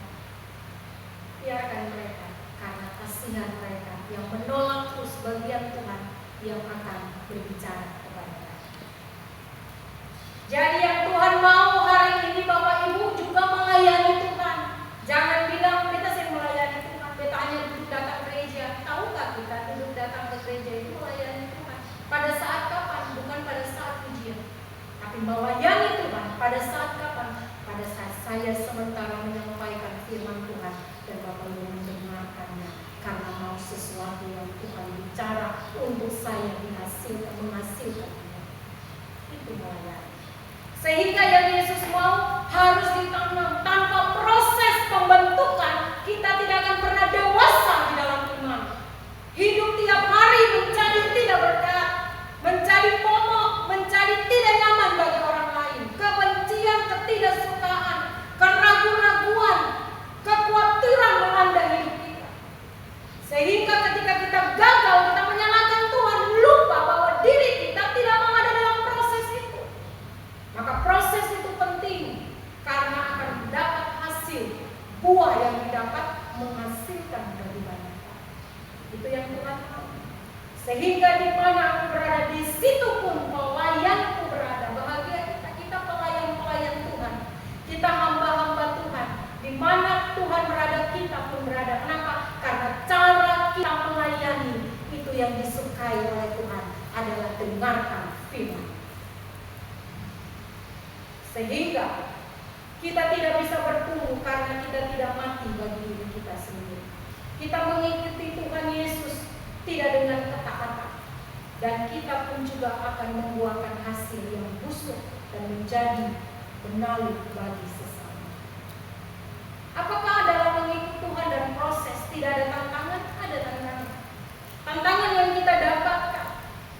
Speaker 1: Biarkan mereka, karena kasihan mereka yang menolak terus bagian Tuhan yang akan berbicara kepada mereka. Jadi yang Tuhan mau hari ini Bapak Ibu juga melayani Tuhan. Jangan bilang kita sering melayani Tuhan, kita hanya duduk datang gereja. Tahukah kita duduk datang ke gereja itu melayani Tuhan? Pada saat kapan? Bukan pada saat ujian. Tapi melayani Tuhan pada saat kapan? Pada saat saya sementara menyampaikan firman Tuhan dan Bapak Ibu mendengarkannya karena mau sesuatu yang Tuhan bicara untuk saya menghasilkan. Itu melayani. Sehingga yang Yesus mau harus ditanam. Tanpa proses pembentukan kita tidak akan pernah dewasa di dalam iman. Hidup tiap hari menjadi tidak berkat, menjadi momok, menjadi tidak nyaman bagi orang lain. Kebencian, ketidaksukaan, keraguan-raguan, kekhawatiran melanda hidup kita. Sehingga ketika kita gagal, kita menyalahkan Tuhan, lupa bahwa diri kita tidak mau ada dalam proses itu. Maka proses itu penting karena akan mendapat hasil. Buah yang didapat Sehingga di mana aku berada, di situ pun pelayanku berada. Bahagia kita, kita pelayan-pelayan Tuhan. Kita hamba-hamba Tuhan. Di mana Tuhan berada, kita pun berada. Kenapa? Karena cara kita melayani itu yang disukai oleh Tuhan adalah dengarkan firman. Sehingga kita tidak bisa bertumbuh karena kita tidak mati bagi diri kita sendiri. Kita mengikuti Tuhan Yesus tidak dengan kata-kata, dan kita pun juga akan membuahkan hasil yang busuk dan menjadi benalu bagi sesama. Apakah dalam mengikuti Tuhan dan proses tidak ada tantangan? Ada tantangan. Tantangan yang kita dapatkan.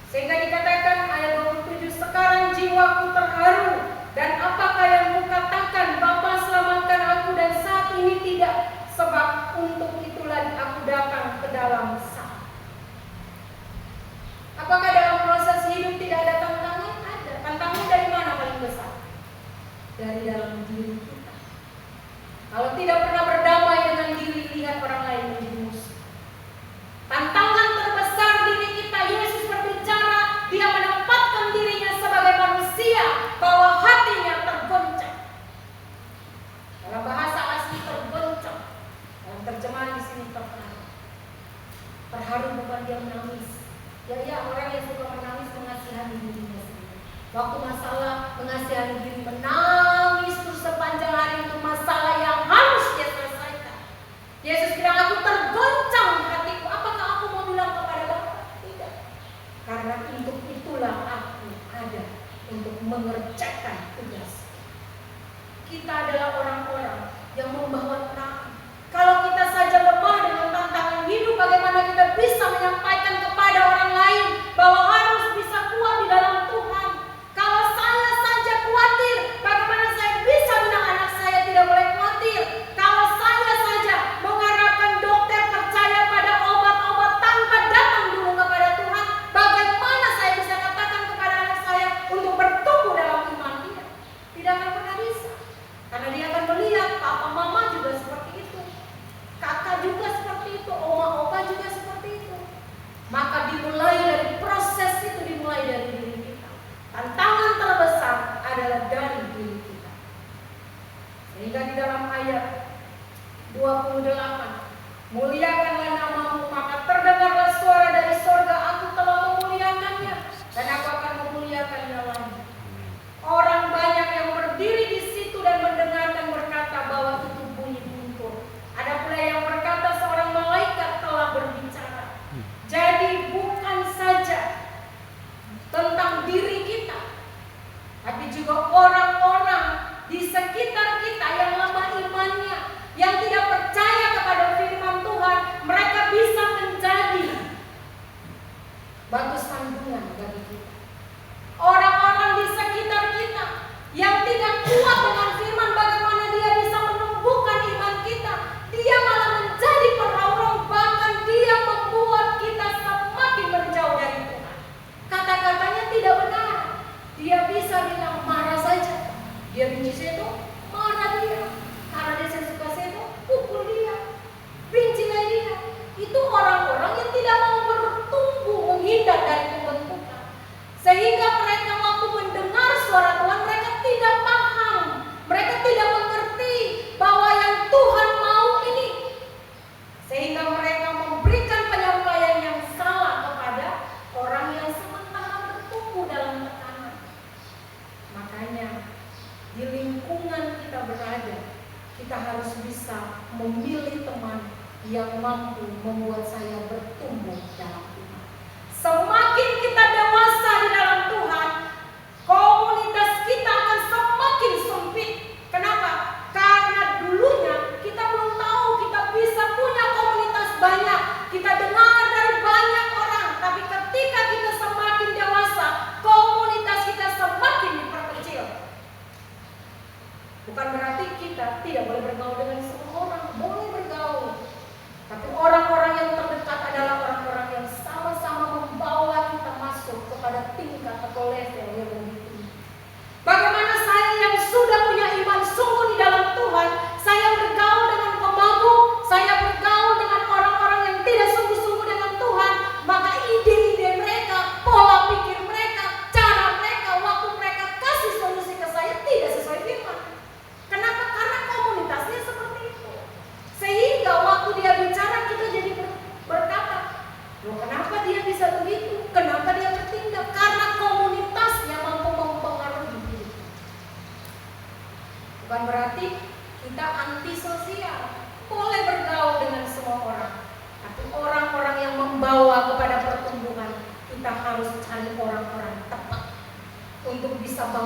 Speaker 1: Sehingga dikatakan ayat 27, sekarang jiwaku terharu, dan apakah yang kukatakan, Bapa selamatkan aku, dan saat ini tidak, sebab untuk itulah aku datang ke dalam sana. Apakah dalam proses hidup tidak ada tantangan? Ada. Tantangan dari mana paling besar? Dari dalam diri kita. Kalau tidak pernah berdamai dengan diri, lihat orang lain menjadi musuh. Tantangan terbesar diri kita, Yesus berbicara, dia menempatkan dirinya sebagai manusia, bahwa hatinya tergoncang. Dalam bahasa asli tergoncang, dalam terjemahan di sini terharu. Terharu bukan dia menangis. Ya, orang yang suka menangis mengasihani dirinya sendiri. Waktu masalah mengasihani diri, menangis terus sepanjang hari, itu masalah yang harus dia selesaikan. Yesus bilang, aku tergoncang hatiku. Apakah aku mau bilang kepada Bapa? Tidak. Karena untuk itulah aku ada, untuk mengerjakan tugas. Kita adalah orang-orang yang membawa terang. Kalau kita saja lemah dengan tantangan hidup, bagaimana kita bisa menyampaikan kepada orang lain bahwa harus bisa kuat di dalam Tuhan? Kalau saya saja khawatir, bagaimana saya bisa bilang anak saya tidak boleh khawatir? Kalau saya saja mengharapkan dokter percaya pada obat-obat tanpa datang dulu kepada Tuhan, bagaimana saya bisa katakan kepada anak saya untuk bertumbuh dalam iman dia? Tidak akan pernah bisa. Karena dia akan melihat papa mama juga seperti itu, kakak juga seperti itu, oma opa juga seperti itu. Maka dimulai dari proses itu, dimulai dari diri kita. Tantangan terbesar adalah dari diri kita. Sehingga di dalam ayat 28, muliakanlah namamu, maka terdengarlah suara dari sorga, aku telah memuliakannya, dan aku akan memuliakannya lagi. Orang banyak yang berdiri di situ dan mendengarkan berkata bahwa itu bunyi guntur. Ada pula yang berkata seorang malaikat telah berbicara. Jadi bukan saja tentang diri kita, tapi juga orang-orang di sekitar kita yang lemah imannya, yang tidak percaya kepada firman Tuhan, mereka bisa menjadi batu sandungan bagi kita. Orang-orang di sekitar kita yang tidak kuat dengan firman, bagaimana dia bisa menumbuhkan iman kita? Dia malah menjadi peraurang, bahkan dia membuat kita semakin menjauh dari Tuhan. Kata-katanya tidak benar. Dia bisa bilang marah saja. Dia benci situ, marah dia. Karena dia suka situ, pukul dia, bencilah dia. Itu orang-orang yang tidak mau bertumbuh, menghindar dari pembentukan. Sehingga mereka waktu mendengar suara Tuhan, mereka tidak paham, mereka tidak mengerti bahwa yang Tuhan mau ini. Sehingga mereka memberikan penyampaian yang salah kepada orang yang sementara bertumbuh dalam tekanan. Makanya di lingkungan kita berada, kita harus bisa memilih teman yang mampu membuat saya bertumbuh dalam Tuhan. Semakin kita dewasa di dalam Tuhan, komunitas kita akan semakin sempit. Kenapa? Karena dulunya kita belum tahu kita bisa punya komunitas banyak, kita dengar dari banyak orang. Tapi ketika kita semakin dewasa, komunitas kita semakin diperkecil. Bukan berarti kita tidak boleh bergaul dengan semua orang, boleh bergaul. Tapi orang-orang yang terdekat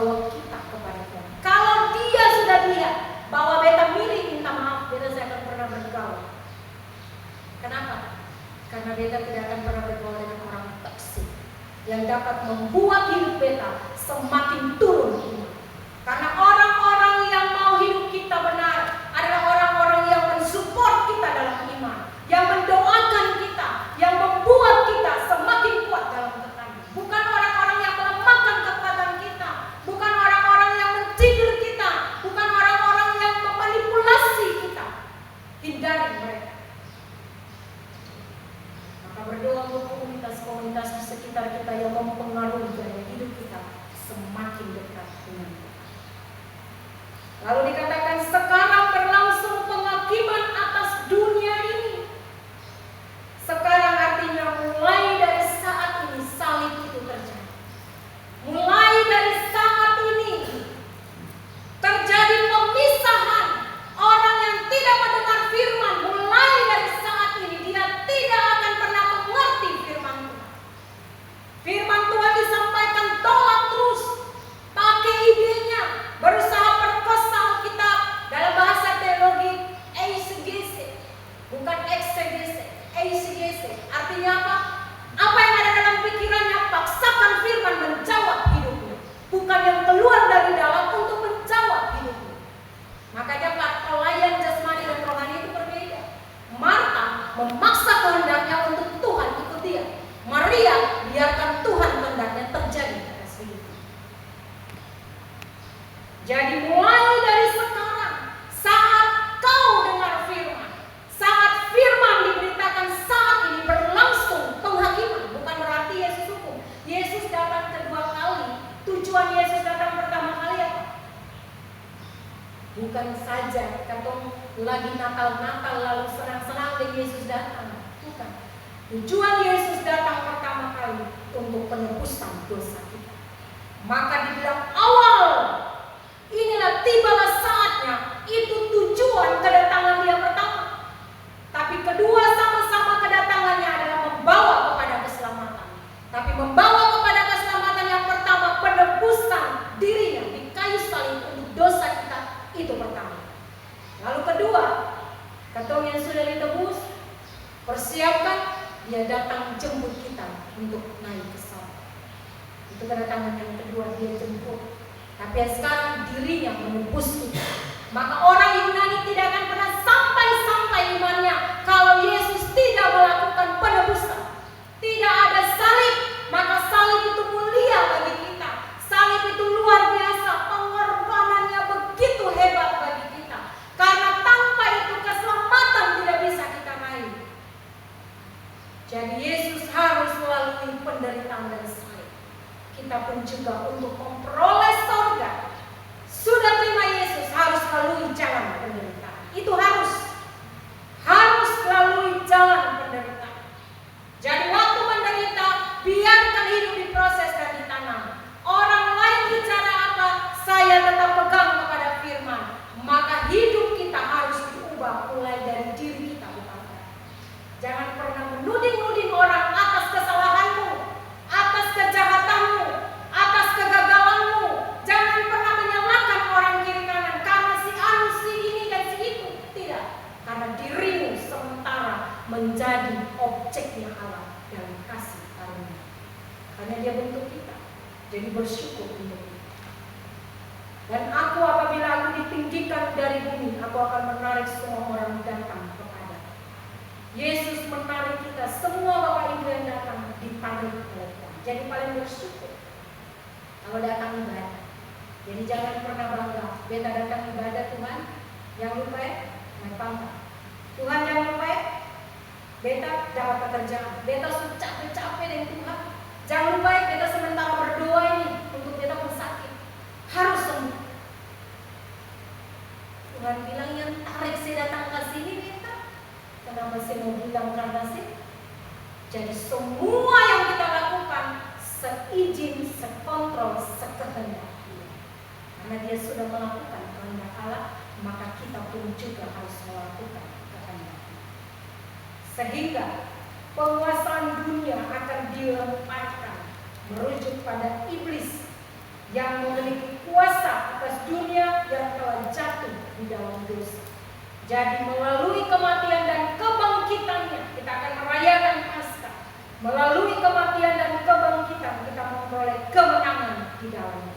Speaker 3: bawa kita kepada Tuhan. Kalau dia sudah lihat bahwa beta milih minta maaf, beta saya akan pernah bergaul. Kenapa? Karena beta tidak akan pernah bergaul dengan orang toksik yang dapat membuat hidup beta semakin turun iman. Karena orang-orang yang mau hidup kita benar adalah orang-orang yang mensupport kita dalam iman, yang mendoakan kita, yang membuat kita semakin kuat dalam tekanan. Bukan orang-orang yang melemahkan kekuatan kita, bukan orang-orang yang mencibir kita, bukan orang-orang yang memanipulasi kita. Hindari mereka. Maka berdoa untuk komunitas-komunitas di sekitar kita yang mempengaruhi gaya hidup kita semakin dekat dengan Tuhan. Lalu dikatakan sekarang berlangsung penghakiman atas dunia ini. Sekarang artinya mulai dari saat ini salib itu terjadi. Mulai dari saat ini terjadi pemisahan. Orang yang tidak mendengar firman, mulai dari saat ini dia tidak akan pernah mengerti firman Tuhan. Firman Tuhan disampaikan tolak terus, pakai idenya, berusaha perkosa Alkitab. Dalam bahasa teologi eisegese, bukan eksegese, eisegese. Artinya apa? Apa yang ada dalam pikirannya, paksakan firman menjawab hidupnya, bukan yang keluar dari dalam untuk menjawab hidupnya. Makanya pelayan jasmani dan rohani itu berbeda. Marta memaksa kehendaknya untuk Tuhan ikut dia. Maria biarkan Tuhan kehendaknya terjadi atas hidupnya. Jadi mulai dari sekarang, saat kau dengar firman, saat firman diberitakan saat ini berlangsung penghakiman. Bukan berarti Yesus hukum. Yesus datang kedua kali. Tujuan Yesus datang pertama kali apa? Bukan saja katong lagi Natal-Natal lalu senang-senang dan Yesus datang. Bukan. Tujuan Yesus datang pertama kali untuk penebusan dosa kita. Maka dibilang awal, inilah tibalah saatnya. Itu tujuan kedatangan dia pertama. Tapi kedua sama-sama kedatangannya adalah membawa kepada keselamatan. Tapi membawa kepada keselamatan yang pertama, penebusan dirinya di kayu salib untuk dosa kita. Itu pertama. Lalu kedua, katong yang sudah ditebus, persiapkan dia datang jemput kita untuk naik ke sana. Itu kedatangan yang kedua, dia jemput. Tapi yang sekarang dirinya menebus kita. Maka orang Yunani tidak akan pernah sampai imannya kalau Yesus tidak melakukan penebusan. Tidak ada salib, maka salib itu mulia bagi kita. Salib itu luar biasa, pengorbanannya begitu hebat bagi kita. Karena tanpa itu keselamatan tidak bisa kita raih. Jadi Yesus harus melalui penderitaan dan salib. Kita pun juga untuk memperoleh surga, sudah terima Yesus harus melalui jalan penderitaan. Itu harus melalui jalan penderitaan. Jadi waktu menderita, biarkan hidup diproses dan ditanam. Orang lain bicara apa, saya tetap pegang kepada firman. Maka hidup kita harus diubah mulai dari diri kita, bukan orang. Jangan pernah menuding-nuding orang atas kesalahanmu, atas kejahatanmu, atas kegagalanmu. Jangan pernah menyalahkan orang kiri kanan karena si anu, si ini dan si itu. Tidak, karena dirimu sementara menjadi objeknya Allah dalam kasih karunia. Karena dia bentuk kita, jadi bersyukur untuk kita. Dan aku apabila aku ditinggikan dari bumi, aku akan menarik semua orang datang kepada. Yesus menarik kita, semua Bapak Ibu yang datang ditarik oleh Tuhan. Jadi paling bersyukur kalau datang ibadah. Jadi jangan pernah bangga, beta datang ibadah Tuhan, yang lupa ya, main pangkat. Tuhan jangan lupa ya, beta dapat pekerjaan, beta sudah capek-capek dengan Tuhan. Jangan lupa ya, beta sementara berdoa ini untuk beta pun sakit, harus sembuh. Tuhan bilang yang tarik saya datang ke sini beta, kenapa saya mau bilang karena sih? Jadi semua yang kita lakukan seizin, sekontrol, sekehendak Dia. Karena Dia sudah melakukan kehendak Allah, maka kita pun juga harus melakukan kehendak Dia. Sehingga penguasaan dunia akan dilemparkan merujuk pada iblis yang memiliki kuasa atas dunia yang telah jatuh di dalam dosa. Jadi melalui kematian dan kebangkitannya kita akan merayakan Paskah. Melalui kematian dan kebangkitan kita memperoleh kemenangan di dalamnya.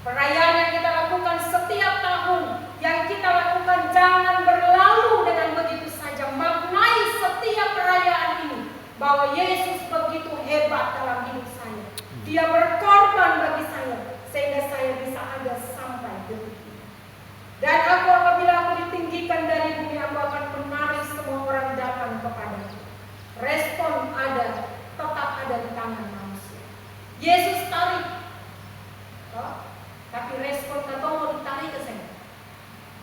Speaker 3: Perayaan yang kita lakukan setiap tahun, yang kita lakukan jangan berlalu dengan begitu saja. Maknai setiap perayaan ini bahwa Yesus begitu hebat dalam hidup saya. Dia berkorban bagi saya sehingga saya bisa ada sampai detik ini. Dan aku apabila aku ditinggikan dari bumi, aku akan menarik semua orang datang kepadaku. Respon ada, tetap ada di tangan manusia. Yesus tarik, tapi respon atau mau ditarik ke sana.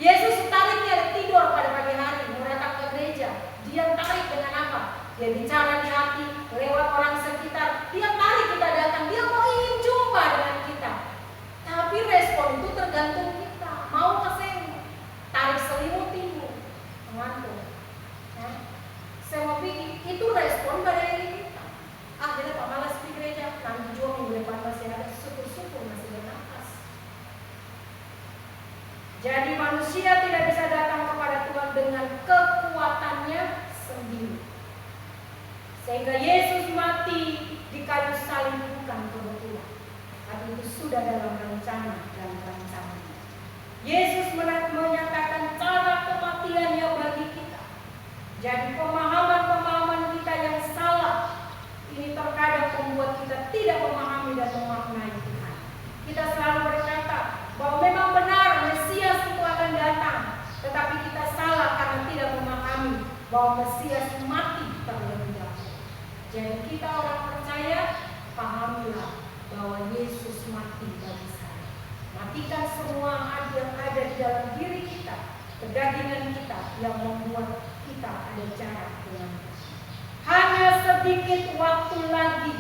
Speaker 3: Yesus tarik, dia tidur pada pagi hari, mau datang ke gereja. Dia tarik dengan apa? Dia bicara di hati, lewat orang sekitar. Dia tarik kita datang, dia mau ingin jumpa dengan kita. Tapi respon itu tergantung kita. Mau ke sana, tarik selimut tidur, mengantuk. Saya mau pikir, itu respon pada diri kita. Kita Pak malas di gereja, nanti juga minggu depan masih ada, syukur-syukur masih bernafas. Jadi manusia tidak bisa datang kepada Tuhan dengan kekuatannya sendiri. Sehingga Yesus mati di kayu salib bukan kebetulan, tapi itu sudah dalam rencana dan rancangannya. Yesus menyatakan cara kematiannya bagi kita. Jadi pemahaman-pemahaman kita yang salah ini terkadang membuat kita tidak memahami dan memaknai Tuhan. Kita selalu berkata bahwa memang benar Mesias itu akan datang, tetapi kita salah karena tidak memahami bahwa Mesias mati terlebih dahulu. Jadi kita orang percaya, pahamilah bahwa Yesus mati bagi saya. Matikan semua yang ada di dalam diri kita, kedagingan kita yang membuat kita ada jarak dengan Tuhan. Hanya sedikit waktu lagi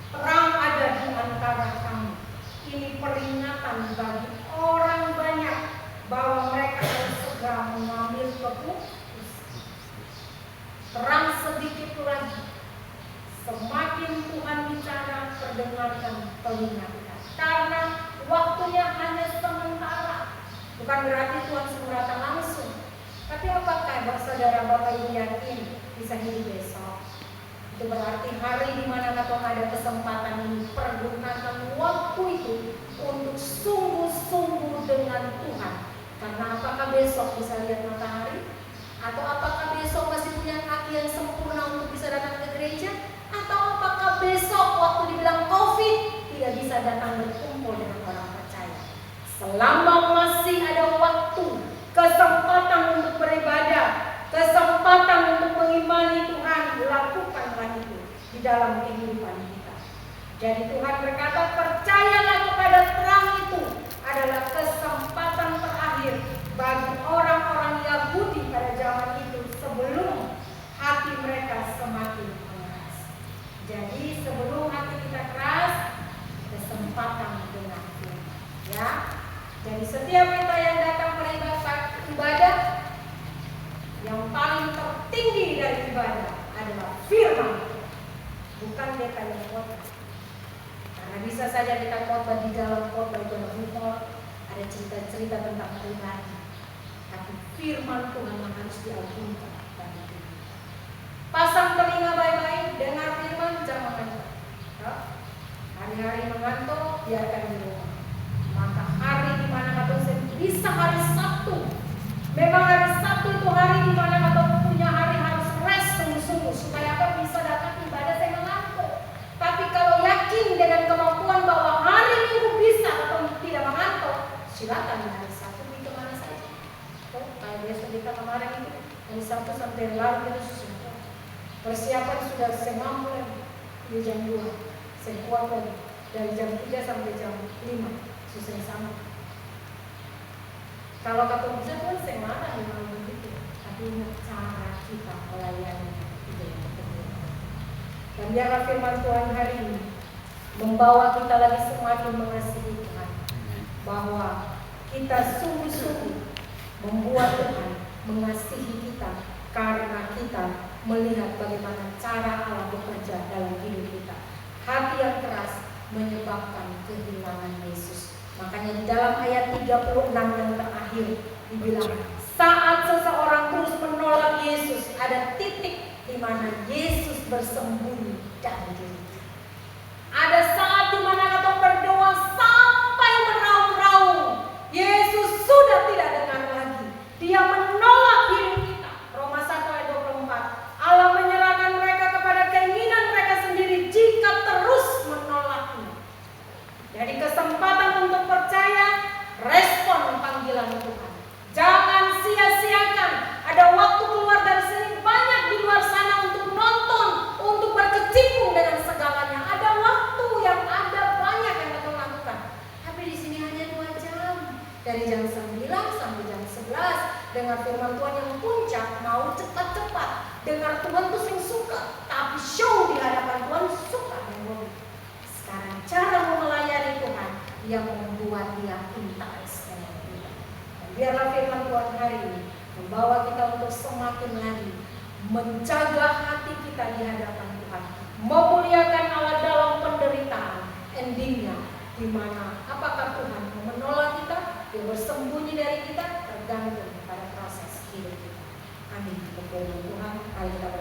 Speaker 3: terang ada di antara kamu. Ini peringatan bagi orang banyak bahwa mereka harus segera mengambil keputusan. Terang sedikit lagi. Semakin Tuhan bicara, perdengarkan telinga kita. Karena waktunya hanya sementara. Bukan berarti Tuhan segera datang langsung. Tapi apakah saudara Bapak Ibu yakin bisa hidup besok? Itu berarti hari di mana Tuhan ada kesempatan ini, pergunakan waktu itu untuk sungguh-sungguh dengan Tuhan. Karena apakah besok bisa lihat matahari? Atau apakah besok masih punya kaki yang sempurna untuk bisa datang ke gereja? Atau apakah besok waktu dibilang COVID tidak bisa datang berkumpul dengan orang percaya? Selama masih ada waktu, kesempatan untuk beribadah, kesempatan untuk mengimani Tuhan, lakukanlah itu di dalam kehidupan kita. Jadi Tuhan berkata, percayalah kepada terang itu adalah kesempatan terakhir bagi orang-orang Yahudi pada zaman itu sebelum hati mereka semakin keras. Jadi sebelum hati kita keras, kesempatan dengan Tuhan. Ya. Jadi setiap kita yang datang beribadah, yang paling tertinggi dari ibadah adalah firman, bukan kita yang khotbah. Karena bisa saja kita khotbah di dalam khotbah itu ada humor, ada cerita-cerita tentang pribadi. Tapi firman Tuhan yang harus diagungkan bagi kita. Pasang telinga baik-baik, dengar firman, jangan mengantuk. Hari-hari mengantuk, biarkan di rumah. Maka hari di mana atau bisa hari Sabtu. Memang hari Sabtu itu hari di mana atau punya hari harus rest sungguh-sungguh supaya apa bisa datang ibadah saya mengantuk. Tapi kalau yakin dengan kemampuan bahwa hari Minggu bisa atau tidak mengantuk, silakan hari Sabtu di kemana saja. Kayak biasa kita kemarin itu hari Sabtu sampai lalu kita sudah persiapan sudah semampu lagi di jam 2, saya kuat lagi dari jam 3 sampai jam 5. Susah sama. Kalau kata bisa pun saya marah memang begitu. Tapi ingat cara kita melayani itu yang penting. Dan biarlah firman Tuhan hari ini membawa kita lagi semakin mengasihi Tuhan. Bahwa kita sungguh-sungguh membuat Tuhan mengasihi kita karena kita melihat bagaimana cara Allah bekerja dalam hidup kita. Hati yang keras menyebabkan kehilangan Yesus. Makanya di dalam ayat 36 yang terakhir dibilang, saat seseorang terus menolak Yesus, ada titik di mana Yesus bersembunyi dari diri. Ada saat di mana kita berdoa sampai meraung-raung, Yesus sudah tidak dengar lagi. Dia menolak hidup kita. Roma 1 ayat 24. Allah menyerahkan mereka kepada keinginan mereka sendiri jika terus menolaknya. Jadi kesempatan untuk percaya, respon panggilan Tuhan. Jangan sia-siakan. Ada waktu keluar dari sini, banyak di luar sana untuk nonton, untuk berkecimpung dengan segalanya. Ada waktu yang ada banyak yang kita lakukan. Tapi di sini hanya 2 jam. Dari jam 9 sampai jam 11. Dengar firman Tuhan yang puncak, mau cepat-cepat. Dengar Tuhan tuh sing suka. Tapi show di hadapan Tuhan suka dengan sekarang cara melayani Tuhan yang membuat dia interest dengan Tuhan. Dan biarlah firman Tuhan hari ini membawa kita untuk semakin lagi menjaga hati kita di hadapan Tuhan, memuliakan Allah dalam penderitaan. Endingnya di mana apakah Tuhan mau menolak kita, dia bersembunyi dari kita, tergantung pada proses hidup kita. Amin. Kepada Tuhan, mari kita